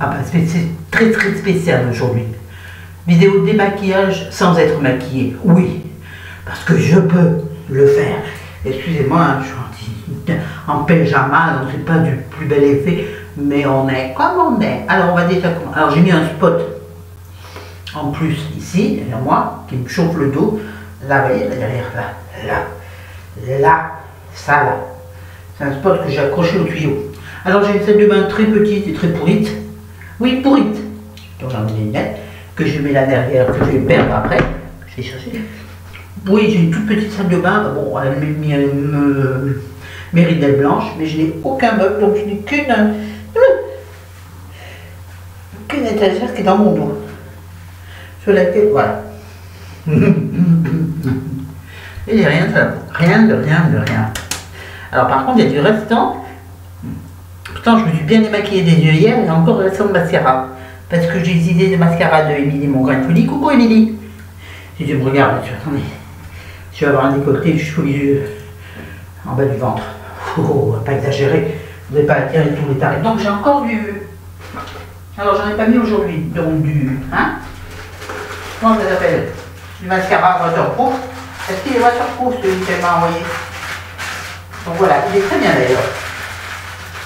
Ah bah, c'est très très spécial aujourd'hui. Vidéo démaquillage sans être maquillée. Oui, parce que je peux le faire. Excusez-moi, hein, je suis en pyjama, donc c'est pas du plus bel effet, mais on est comme on est. Alors on va déjà commencer. Alors j'ai mis un spot en plus ici, derrière moi, qui me chauffe le dos. Là, vous voyez, là derrière, là, ça là. C'est un spot que j'ai accroché au tuyau. Alors j'ai une salle de bain très petite et très pourrite. Oui, pourrite. Donc j'en ai des lunettes que je mets là derrière, que je vais perdre après. Je vais chercher. Oui, j'ai une toute petite salle de bain. Bon, elle mérite d'être blanche, mais je n'ai aucun meuble, donc je n'ai qu'une étagère qui est dans mon dos. Sur laquelle, voilà. Et il n'y a rien de ça. Rien de rien. Alors par contre, il y a du restant. Pourtant, je me suis bien démaquillée des yeux hier, il y a encore le restant de mascara. Parce que j'ai les idées de mascara de Émilie, mon grain de folie. Coucou Émilie. Si tu me regardes, attendez. Je vais avoir un décolleté jusqu'au milieu, en bas du ventre. Oh, pas exagérer. Vous n'avez pas attirer tous les tarifs. Donc j'ai encore du... Alors j'en ai pas mis aujourd'hui. Donc du... Hein? Comment ça s'appelle? Du mascara waterproof. Est-ce qu'il est waterproof celui qu'elle m'a envoyé? Donc voilà, il est très bien d'ailleurs.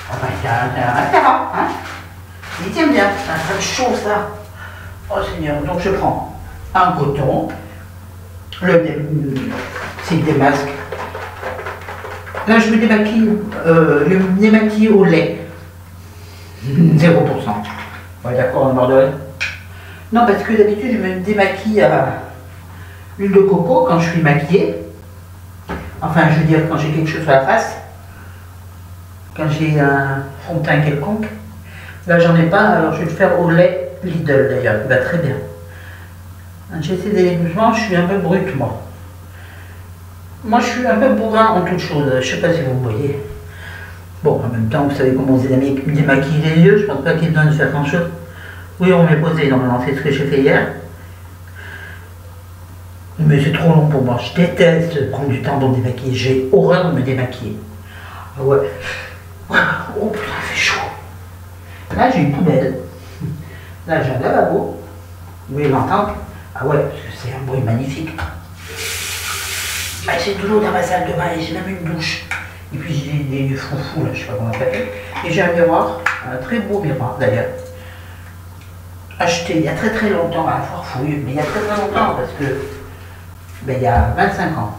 Enfin, c'est un mascara, hein? Il tient bien. C'est un chaud ça. Oh Seigneur. Donc je prends un coton. C'est des masques. Là je me démaquille, au lait. 0%. Ouais, d'accord, on est mort de rire. Non, parce que d'habitude je me démaquille à l'huile de coco quand je suis maquillée. Enfin, je veux dire, quand j'ai quelque chose sur la face. Quand j'ai un fond de teint quelconque. Là, j'en ai pas, alors je vais le faire au lait Lidl d'ailleurs, il va très bien. J'essaie d'aller doucement, je suis un peu brute moi. Moi, je suis un peu bourrin en toute chose, je sais pas si vous voyez. Bon, en même temps, vous savez comment vous démaquiller les yeux, je pense pas qu'il donne de faire grand chose. Oui, on m'est posé, normalement, c'est ce que j'ai fait hier. Mais c'est trop long pour moi, je déteste prendre du temps pour me démaquiller, j'ai horreur de me démaquiller. Ah ouais. Oh putain, il fait chaud. Là, j'ai une poubelle. Là, j'ai un lavabo. Vous pouvez l'entendre? Ah ouais, parce que c'est un bruit magnifique. J'ai de l'eau dans ma salle de bain et j'ai même une douche. Et puis j'ai des foufous, là, je sais pas comment on appelle. Et j'ai un miroir, un très beau miroir d'ailleurs. Acheté il y a très très longtemps à la Foire Fouille, mais il y a très très longtemps parce que il y a 25 ans.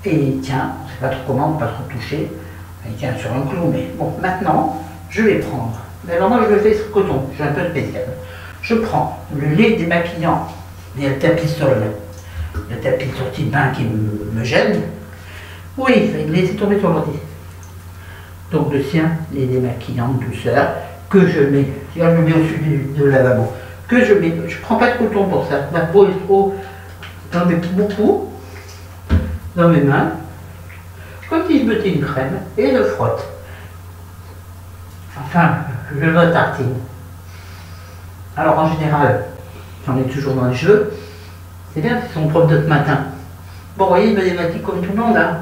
Et il tient, on ne sait pas trop comment, on ne peut pas trop toucher. Il tient sur un clou, mais bon, maintenant, je vais prendre. Mais alors moi je le fais sur coton, je suis un peu spécial. Je prends le lait démaquillant, il y a le tapisol, le tapis de sortie de bain qui me gêne. Oui, il laisse tomber sur l'ordi. Donc le sien, les démaquillants de douceur, que je mets, je le mets au-dessus du lavabo, que je mets, je prends pas de coton pour ça, ma peau est trop dans mes petits boucous, dans mes mains, comme si je mettais une crème, et je frotte. Enfin, je me tartine. Alors en général, j'en ai toujours dans les cheveux. C'est bien, c'est son propre de ce matin. Bon, vous voyez, il me démaquille comme tout le monde, là.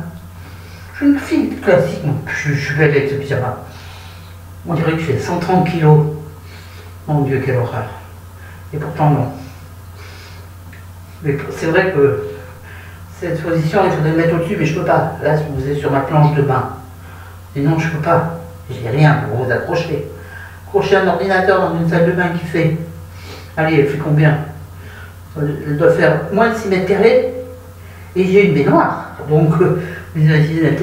Je suis une fille classique, moi. Je suis belle avec ce pyjama. On dirait que je fais 130 kilos. Mon Dieu, quelle horreur. Et pourtant, non. Mais c'est vrai que cette position, il faudrait le mettre au-dessus, mais je peux pas. Là, vous êtes sur ma planche de bain. Sinon, je peux pas. J'ai rien pour vous accrocher. Accrocher un ordinateur dans une salle de bain qui fait... Allez, elle fait combien? Elle doit faire moins de 6 mètres carrés. Et j'ai une baignoire. Donc, vous imaginez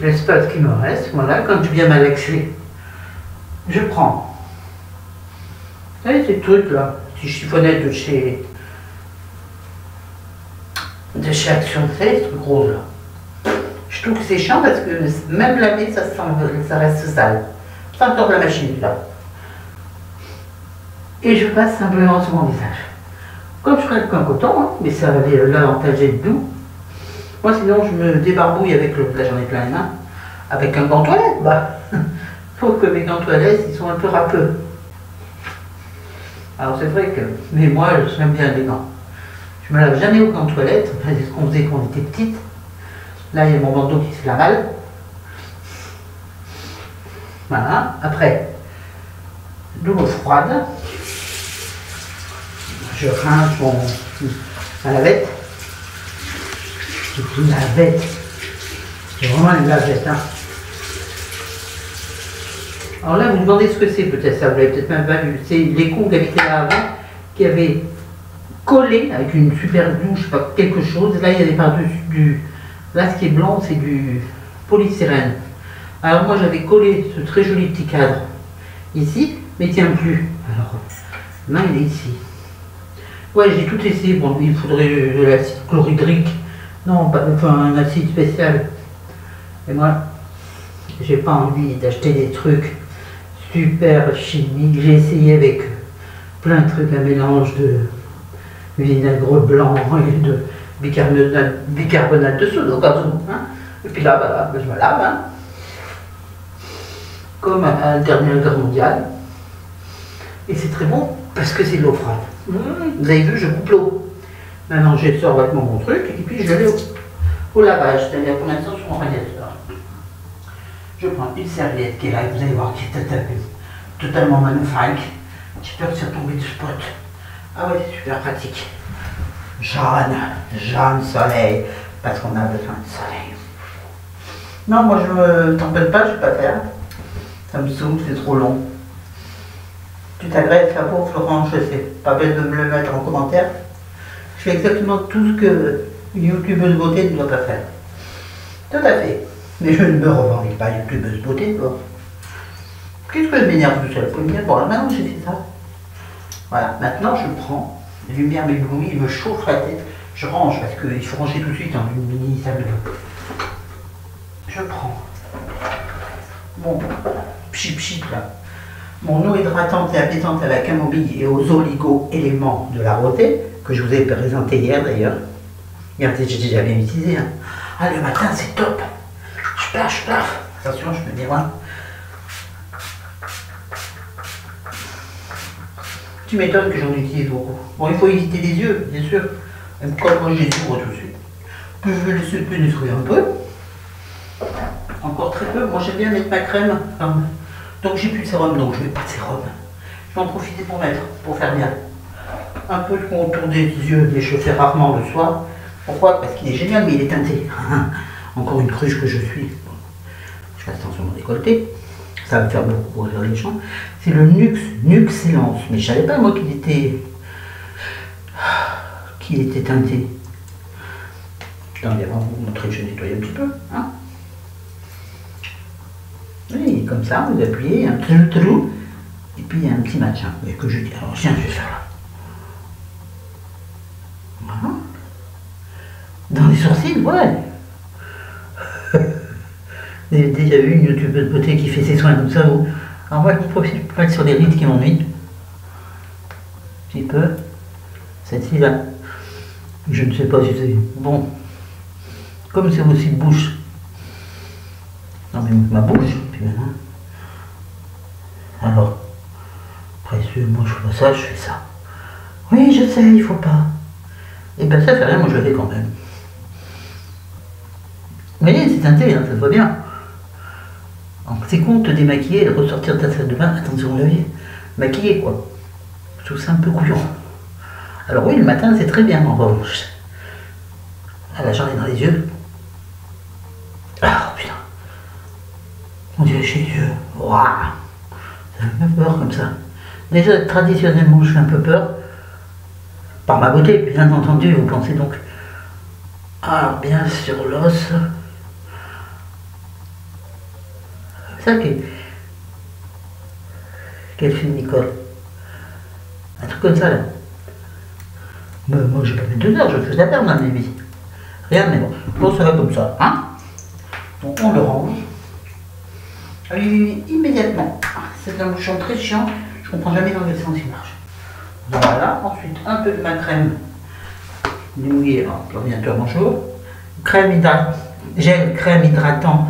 l'espace qui me reste. Voilà, quand je viens malaxer, je prends. Vous savez, ces trucs-là, ces chiffonnettes de chez Action, vous savez, ces trucs roses là. Je trouve que c'est chiant parce que même laver, ça reste sale. Ça sort de la machine là. Et je passe simplement sur mon visage. Comme je ferais avec un coton, hein, mais ça avait l'avantage d'être doux. Moi sinon je me débarbouille avec le... Là j'en ai plein les mains. Avec un gant toilette, bah. Sauf que mes gants toilettes, ils sont un peu râpeux. Alors c'est vrai que... Mais moi, j'aime bien les gants. Je me lave jamais aux gants toilettes. Enfin, c'est ce qu'on faisait quand on était petite. Là, il y a mon bandeau qui se fait la malle. Voilà. Après, de l'eau froide. Je rince ma lavette. C'est une lavette. C'est vraiment une lavette. Hein. Alors là, vous me demandez ce que c'est, peut-être ça, vous l'avez peut-être même pas vu. C'est l'écho qui habitait là avant, qui avait collé avec une super douche, je sais pas, quelque chose. Là, il y avait par-dessus du. Là, ce qui est blanc, c'est du polystyrène. Alors moi, j'avais collé ce très joli petit cadre ici, mais il ne tient plus. Alors, là, il est ici. Ouais, j'ai tout essayé. Bon, il faudrait de l'acide chlorhydrique. Non, pas, enfin, un acide spécial. Et moi, j'ai pas envie d'acheter des trucs super chimiques. J'ai essayé avec plein de trucs, un mélange de vinaigre blanc et de bicarbonate de soude au cas où. Hein. Et puis là, bah, je me lave. Hein. Comme à la dernière guerre mondiale. Et c'est très bon parce que c'est de l'eau froide. Vous avez vu, je coupe l'eau. Maintenant, je sors vêtement mon truc et puis je l'ai au lavage. C'est-à-dire pour l'instant sur mon radiateur. Je prends une serviette qui est là, vous allez voir, qui est totalement magnifique. J'ai peur de se tomber du spot. Ah ouais, c'est super pratique. Jaune soleil, parce qu'on a besoin de soleil. Non, moi je me tempête pas, je vais pas faire. Ça me saoule, c'est trop long. Tu t'agresses la peau, Florent, je sais. Pas peine de me le mettre en commentaire. Je fais exactement tout ce que une youtubeuse beauté ne doit pas faire. Tout à fait. Mais je ne me revendique pas youtubeuse beauté, quoi. Qu'est-ce que je m'énerve tout seul? Vous pouvez me dire, bon, là, maintenant j'ai fait ça. Voilà, maintenant je prends, la lumière m'éblouit, il me chauffe la tête. Je range, parce qu'il faut ranger tout de suite dans une mini salle de bain. Je prends mon pchit là. Mon eau hydratante et apaisante à la camomille et aux oligo-éléments de la rosée, que je vous ai présenté hier d'ailleurs. Hier, j'ai déjà bien utilisé. Hein. Ah, le matin, c'est top. Je paf. Attention, je me dis, voilà. Tu m'étonnes que j'en utilise beaucoup. Bon, il faut éviter les yeux, bien sûr. Même quand moi, je les ouvre tout de suite. Puis je vais laisser pénétrer un peu. Encore très peu. Moi, j'aime bien mettre ma crème. Donc j'ai plus de sérum, donc je ne mets pas de sérum. Je vais en profiter pour faire bien. Un peu le contour des yeux, mais je le fais rarement le soir. Pourquoi? Parce qu'il est génial, mais il est teinté. Encore une cruche que je suis. Je fais attention à mon décolleté. Ça va me faire beaucoup pour rire les gens. C'est le Nuxellance. Mais je ne savais pas moi qu'il était teinté. Attendez, on va vous montrer, je nettoie un petit peu. Hein. Oui, comme ça, vous appuyez, un trou, et puis il y a un petit machin. Et que je dis, alors tiens, je vais faire là. Voilà. Dans les sourcils, ouais. Vous avez déjà vu une youtubeuse de beauté qui fait ses soins comme ça ou... Alors moi, je ne profite pas sur des rides qui m'ennuient. Un petit peu. Celle-ci là. Je ne sais pas si c'est bon. Comme c'est aussi bouche. Non mais ma bouche. Puis maintenant. Alors. Précieux, moi je fais ça, je fais ça. Oui, je sais, il faut pas. Et ben ça fait rien, moi je le fais quand même. Vous voyez, c'est teinté, hein, ça se voit bien. Donc c'est con de te démaquiller et de ressortir de ta salle de bain, attention l'œil, maquillé quoi. Je trouve ça un peu couillon. Alors oui, le matin c'est très bien en revanche. Ah là j'en ai dans les yeux. Ah putain. On dirait chez Dieu. Waouh. Ça fait un peu peur comme ça. Déjà traditionnellement je fais un peu peur. Par ma beauté, bien entendu, vous pensez donc. Ah bien sur l'os. Ça quel film Nicole? Un truc comme ça là. Mais moi je vais pas mettre 2 heures, je fais la perdre dans mes vies. Rien mais bon. Bon ça va comme ça, hein? Donc on le range. Ah oui, immédiatement. C'est un bouchon très chiant, je comprends jamais dans quel sens il marche. Voilà, ensuite un peu de ma crème mouillée, l'ordinateur bonjour. Gel crème hydratant.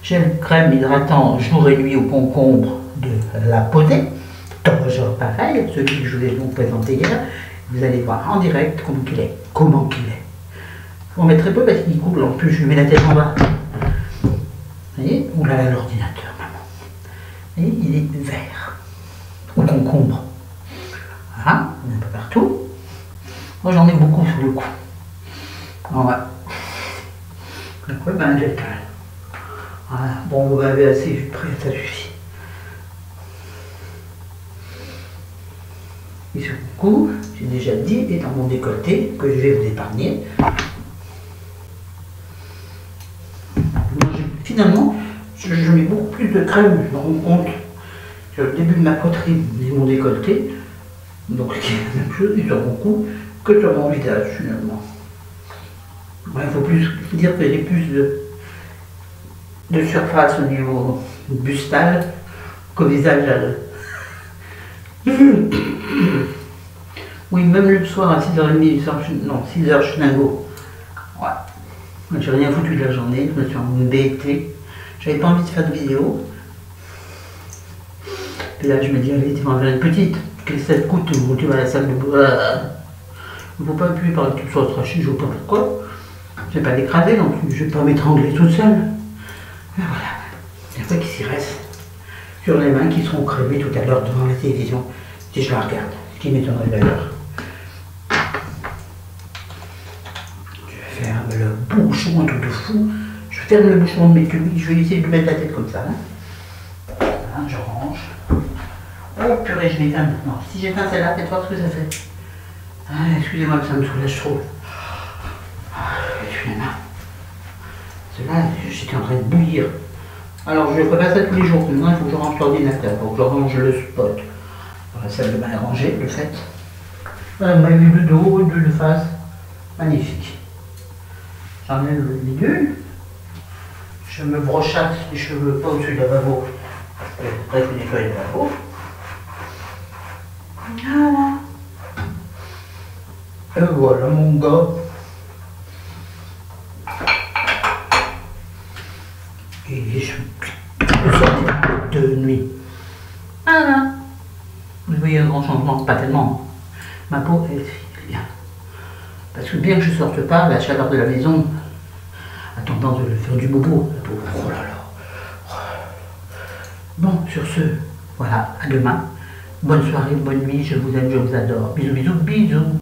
Gel crème hydratant jour et nuit au concombre de la Posay. Toujours pareil, celui que je vous ai donc présenté hier. Vous allez voir en direct comment qu'il est. On met très peu parce qu'il coule. En plus, je lui mets la tête en bas. Vous voyez? Ou là, l'ordinateur, maman. Vous voyez, il est vert. Ou concombre. Voilà, il y en a pas partout. Moi, j'en ai beaucoup sur le cou. Voilà. Donc, ouais, ben, j'étale. Voilà. Bon, vous m'avez assez vu près, ça suffit. Et sur le cou, j'ai déjà dit, et dans mon décolleté, que je vais vous épargner. Finalement, je mets beaucoup plus de crème, je me rends compte, sur le début de ma poitrine et mon décolleté, donc ce qui est la même chose, et sur mon cou, que sur mon visage finalement. Ouais, il faut dire que j'ai plus de surface au niveau bustal qu'au visage. Oui, même le soir à 6h30, non, 6h, je suis dingo. Ouais. J'ai rien foutu de la journée, je me suis embêtée. J'avais pas envie de faire de vidéo. Puis là, je me dis, allez, tu vas en faire une petite. Qu'est-ce que ça te coûte? Tu vas à la salle de bois. Il ne faut pas appuyer par le tube sur le trachy, je ne sais pas pourquoi. Je ne vais pas l'écraser non plus, je ne vais pas m'étrangler toute seule. Et voilà. Il y a pas qui s'y reste sur les mains qui seront crevées tout à l'heure devant la télévision, si je la regarde. Ce qui m'étonnerait d'ailleurs. Je vais faire le bouchon, un truc de fou. Je ferme le bouchon de mes tubes, je vais essayer de mettre la tête comme ça. Hein. Voilà, je range. Oh purée, je m'éteins maintenant. Si j'éteins celle-là, faites voir ce que ça fait. Ah, excusez-moi, ça me soulage trop. Celle-là, j'étais en train de bouillir. Alors, je ne ferai pas ça tous les jours. Maintenant, il faut que je range l'ordinateur. Il faut que je range le spot. La salle de bain est rangée, le fait. Voilà, vous m'avez vu de dos, de face. Magnifique. J'enlève le bidule. Je me brochasse les cheveux, pas au-dessus du lavabo. Après, je nettoie le lavabo. Voilà. Et voilà mon gars. Et je peux sortir de nuit. Voilà. Vous voyez un grand changement, pas tellement. Ma peau est bien. Parce que bien que je ne sorte pas, la chaleur de la maison a tendance de faire du bobo. La peau. Oh là là. Bon, sur ce, voilà, à demain. Bonne soirée, bonne nuit, je vous aime, je vous adore. Bisous, bisous, bisous.